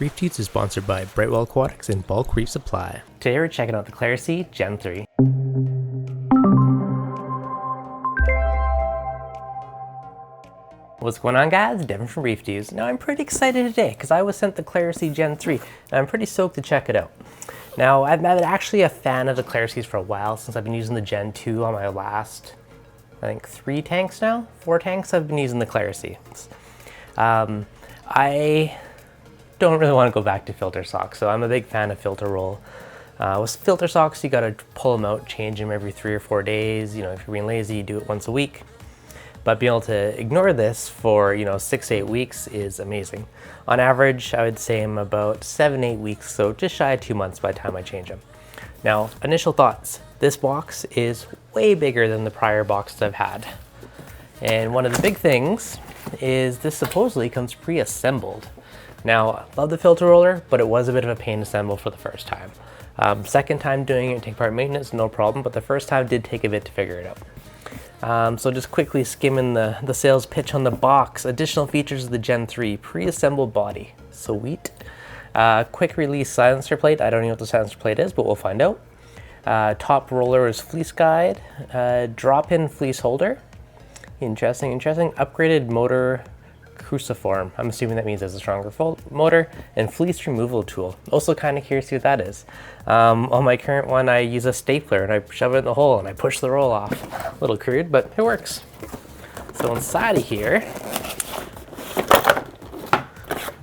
ReefDudes is sponsored by Brightwell Aquatics and Bulk Reef Supply. Today we're checking out the Clarisea Gen3. What's going on, guys? Devin from ReefDudes. Now I'm pretty excited today because I was sent the Clarisea Gen3 and I'm pretty stoked to check it out. Now I've been actually a fan of the Clariseas for a while since I've been using the Gen 2 on my last, I think 4 tanks I've been using the Clariseas. I don't really want to go back to filter socks, so I'm a big fan of filter roll. With filter socks, you gotta pull them out, change them every 3 or 4 days. You know, if you're being lazy, you do it once a week. But being able to ignore this for, 6 to 8 weeks is amazing. On average, I would say I'm about 7 to 8 weeks, so just shy of 2 months by the time I change them. Now, initial thoughts. This box is way bigger than the prior boxes I've had. And one of the big things is this supposedly comes pre-assembled. Now, love the filter roller, but it was a bit of a pain to assemble for the first time. Second time doing it, take part maintenance, no problem, but the first time did take a bit to figure it out. So just quickly skimming the sales pitch on the box. Additional features of the Gen 3, pre-assembled body, sweet. Quick release silencer plate, I don't know what the silencer plate is, but we'll find out. Top roller is fleece guide, drop-in fleece holder, interesting. Upgraded motor cruciform, I'm assuming that means it has a stronger motor, and fleece removal tool. Also kind of curious to see what that is. On my current one, I use a stapler and I shove it in the hole and I push the roll off. A little crude, but it works. So inside of here,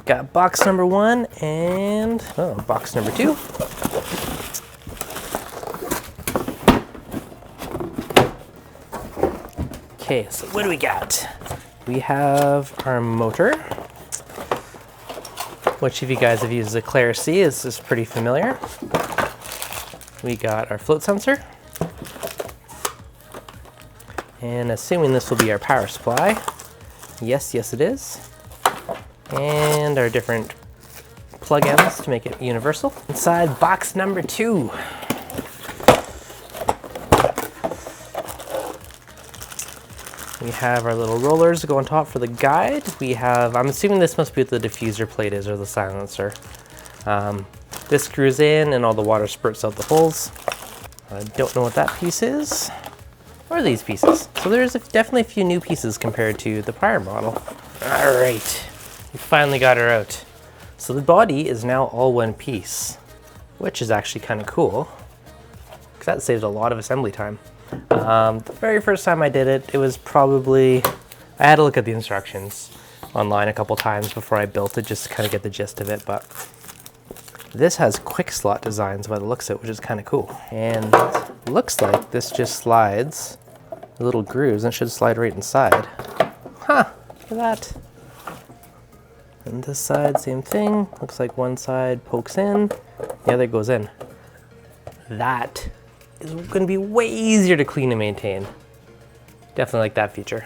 got box number 1 and box number 2. Okay, so what do we got? We have our motor, which if you guys have used the Clarisea is pretty familiar. We got our float sensor, and assuming this will be our power supply, yes it is, and our different plug-ins to make it universal. Inside box number 2. We have our little rollers that go on top for the guide. We have, I'm assuming this must be what the diffuser plate is or the silencer. This screws in and all the water spurts out the holes. I don't know what that piece is, or these pieces. So there's definitely a few new pieces compared to the prior model. All right, we finally got her out. So the body is now all one piece, which is actually kind of cool, because that saves a lot of assembly time. The very first time I did it, it was probably, I had to look at the instructions online a couple times before I built it just to kind of get the gist of it, but this has quick slot designs by the looks of it, which is kind of cool. And it looks like this just slides the little grooves and it should slide right inside. Huh, look at that. And this side, same thing. Looks like one side pokes in, the other goes in. That is going to be way easier to clean and maintain. Definitely like that feature.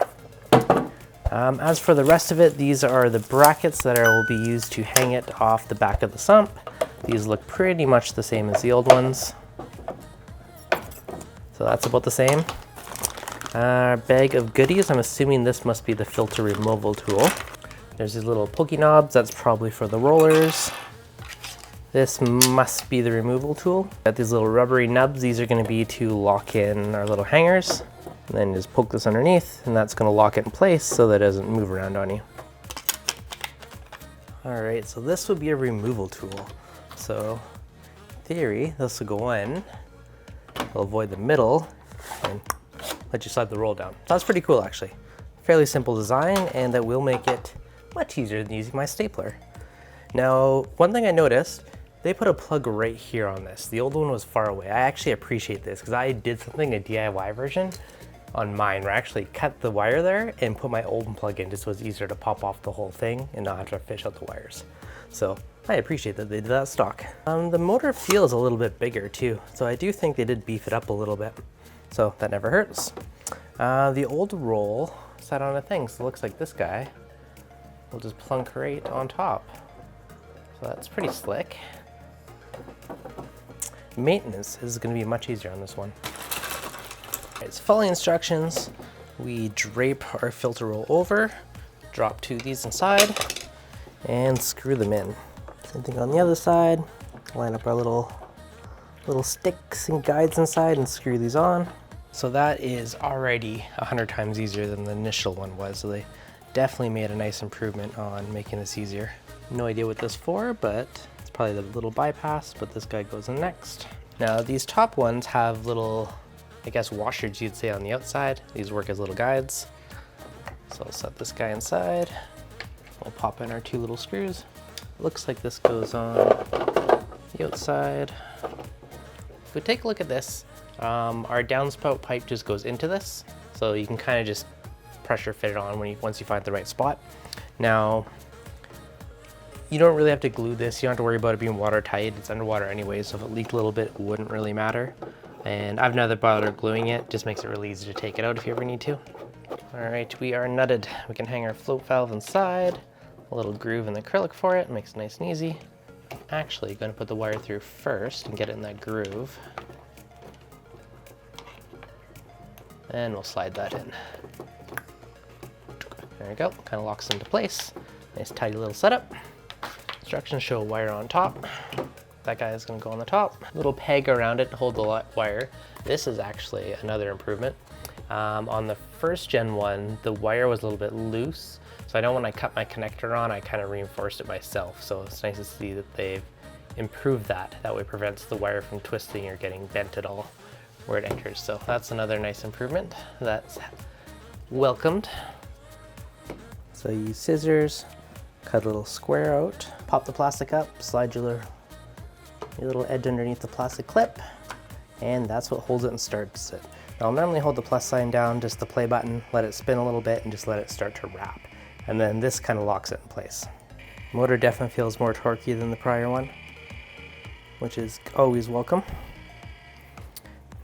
As for the rest of it, these are the brackets that will be used to hang it off the back of the sump. These look pretty much the same as the old ones. So that's about the same. Bag of goodies, I'm assuming this must be the filter removal tool. There's these little pokey knobs, that's probably for the rollers. This must be the removal tool. Got these little rubbery nubs. These are going to be to lock in our little hangers. And then just poke this underneath, and that's going to lock it in place so that it doesn't move around on you. All right, so this would be a removal tool. So in theory, this will go in. It'll avoid the middle and let you slide the roll down. So that's pretty cool, actually. Fairly simple design, and that will make it much easier than using my stapler. Now, one thing I noticed, they put a plug right here on this. The old one was far away. I actually appreciate this because I did something, a DIY version on mine, where I actually cut the wire there and put my old one plug in just so it was easier to pop off the whole thing and not have to fish out the wires. So I appreciate that they did that stock. The motor feels a little bit bigger too. So I do think they did beef it up a little bit. So that never hurts. The old roll sat on a thing. So it looks like this guy will just plunk right on top. So that's pretty slick. Maintenance is going to be much easier on this one. It's following instructions. We drape our filter roll over, drop 2 of these inside, and screw them in. Same thing on the other side. Line up our little sticks and guides inside and screw these on. So that is already 100 times easier than the initial one was. So they definitely made a nice improvement on making this easier. No idea what this is for, but it's probably the little bypass, but this guy goes in next. Now these top ones have little, I guess, washers you'd say on the outside. These work as little guides. So I'll set this guy inside. We'll pop in our 2 little screws. Looks like this goes on the outside. If we take a look at this, our downspout pipe just goes into this. So you can kind of just pressure fit it on once you find the right spot. Now, you don't really have to glue this. You don't have to worry about it being watertight. It's underwater anyway, so if it leaked a little bit, it wouldn't really matter. And I've never bothered gluing it. Just makes it really easy to take it out if you ever need to. All right, we are nutted. We can hang our float valve inside. A little groove in the acrylic for it. Makes it nice and easy. Actually, going to put the wire through first and get it in that groove. And we'll slide that in. There we go, kind of locks into place. Nice tidy little setup. Instructions show a wire on top. That guy is going to go on the top. Little peg around it to hold the wire. This is actually another improvement. On the first gen one, the wire was a little bit loose. So I know when I cut my connector on, I kind of reinforced it myself. So it's nice to see that they've improved that. That way it prevents the wire from twisting or getting bent at all where it enters. So that's another nice improvement that's welcomed. So you use scissors, cut a little square out, pop the plastic up, slide your little edge underneath the plastic clip, and that's what holds it and starts it. Now I'll normally hold the plus sign down, just the play button, let it spin a little bit, and just let it start to wrap. And then this kind of locks it in place. Motor definitely feels more torquey than the prior one, which is always welcome.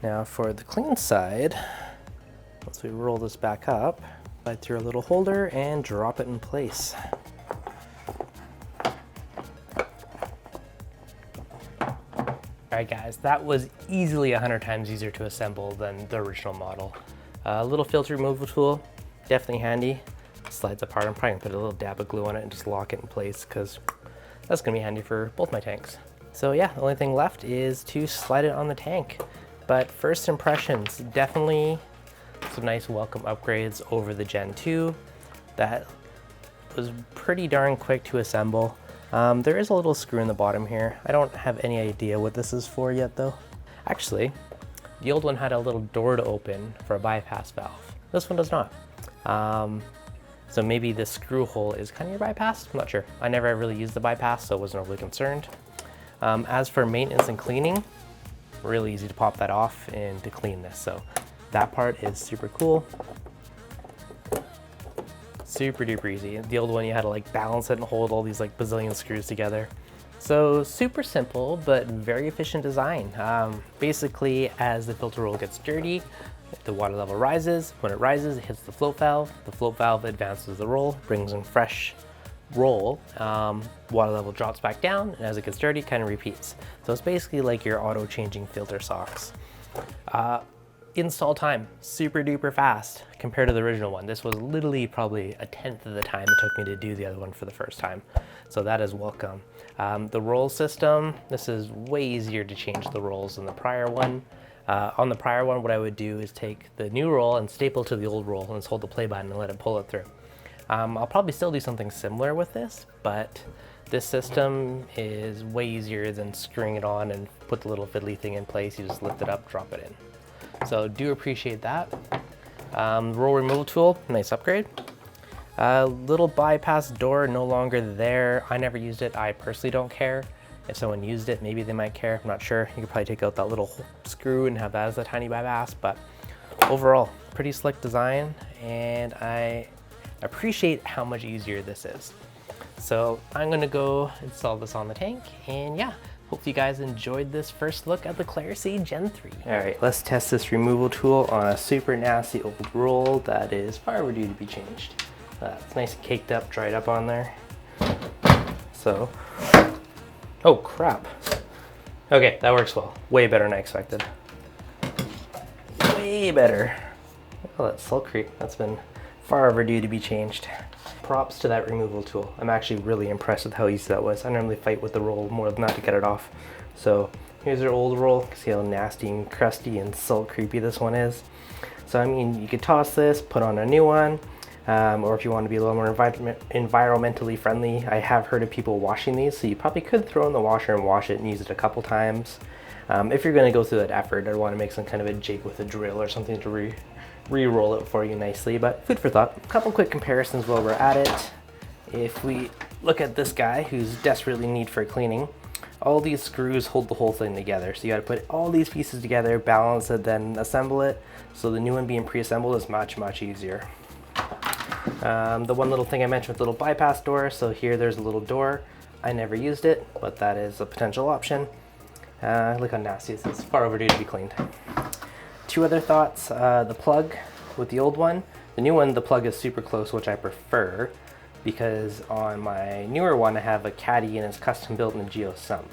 Now for the clean side, once we roll this back up, slide through a little holder and drop it in place. Alright guys, that was easily 100 times easier to assemble than the original model. A little filter removal tool, definitely handy. Slides apart. I'm probably gonna put a little dab of glue on it and just lock it in place because that's gonna be handy for both my tanks. So yeah, the only thing left is to slide it on the tank. But first impressions, definitely some nice welcome upgrades over the Gen 2. That was pretty darn quick to assemble. There is a little screw in the bottom here. I don't have any idea what this is for yet though. Actually, the old one had a little door to open for a bypass valve. This one does not. So maybe the screw hole is kind of your bypass, I'm not sure. I never really used the bypass, so I wasn't overly concerned. As for maintenance and cleaning, really easy to pop that off and to clean this. So that part is super cool. Super duper easy. The old one you had to like balance it and hold all these like bazillion screws together. So super simple, but very efficient design. Basically, as the filter roll gets dirty, the water level rises. When it rises, it hits the float valve. The float valve advances the roll, brings in fresh roll. Water level drops back down, and as it gets dirty, it kind of repeats. So it's basically like your auto changing filter socks. Install time, super duper fast compared to the original one. This was literally probably 1/10 of the time it took me to do the other one for the first time. So that is welcome. The roll system, this is way easier to change the rolls than the prior one. On the prior one, what I would do is take the new roll and staple to the old roll and just hold the play button and let it pull it through. I'll probably still do something similar with this, but this system is way easier than screwing it on and put the little fiddly thing in place. You just lift it up, drop it in. So do appreciate that. Roll removal tool, nice upgrade. Little bypass door, no longer there. I never used it. I personally don't care. If someone used it, maybe they might care. I'm not sure. You could probably take out that little screw and have that as a tiny bypass, but overall, pretty slick design, and I appreciate how much easier this is. So I'm gonna go install this on the tank, and yeah, hope you guys enjoyed this first look at the Clarisea Gen 3. All right, let's test this removal tool on a super nasty old roll that is far overdue to be changed. It's nice and caked up, dried up on there. So, oh crap. Okay, that works well. Way better than I expected. Way better. Oh, that sulcrete, that's been far overdue to be changed. props to that removal tool. I'm actually really impressed with how easy that was. I normally fight with the roll more than that to get it off. So here's our old roll. You can see how nasty and crusty and salt creepy this one is. So I mean, you could toss this, put on a new one, or if you want to be a little more environmentally friendly, I have heard of people washing these, so you probably could throw in the washer and wash it and use it a couple times. If you're going to go through that effort, I'd want to make some kind of a jig with a drill or something to re-roll it for you nicely, but food for thought. A couple quick comparisons while we're at it. If we look at this guy who's desperately in need for cleaning, all these screws hold the whole thing together. So you got to put all these pieces together, balance it, then assemble it. So the new one being pre-assembled is much, much easier. The one little thing I mentioned with the little bypass door. So here there's a little door. I never used it, but that is a potential option. Look how nasty this is. Far overdue to be cleaned. Two other thoughts. The plug with the old one. The new one, the plug is super close, which I prefer, because on my newer one I have a caddy and it's custom built in a geo sump.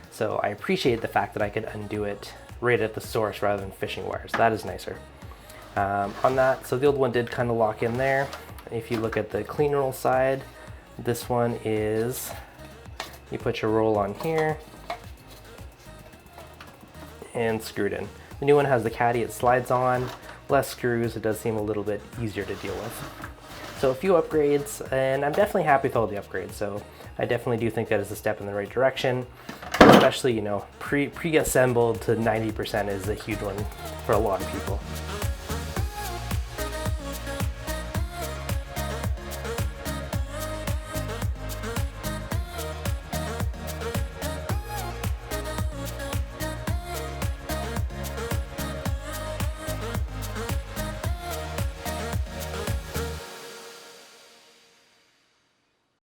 So I appreciate the fact that I could undo it right at the source rather than fishing wires. That is nicer. On that, so the old one did kind of lock in there. If you look at the clean roll side, this one is, you put your roll on here and screwed in. The new one has the caddy, it slides on, less screws, it does seem a little bit easier to deal with. So a few upgrades, and I'm definitely happy with all the upgrades, so I definitely do think that is a step in the right direction. Especially, you know, pre-assembled to 90% is a huge one for a lot of people.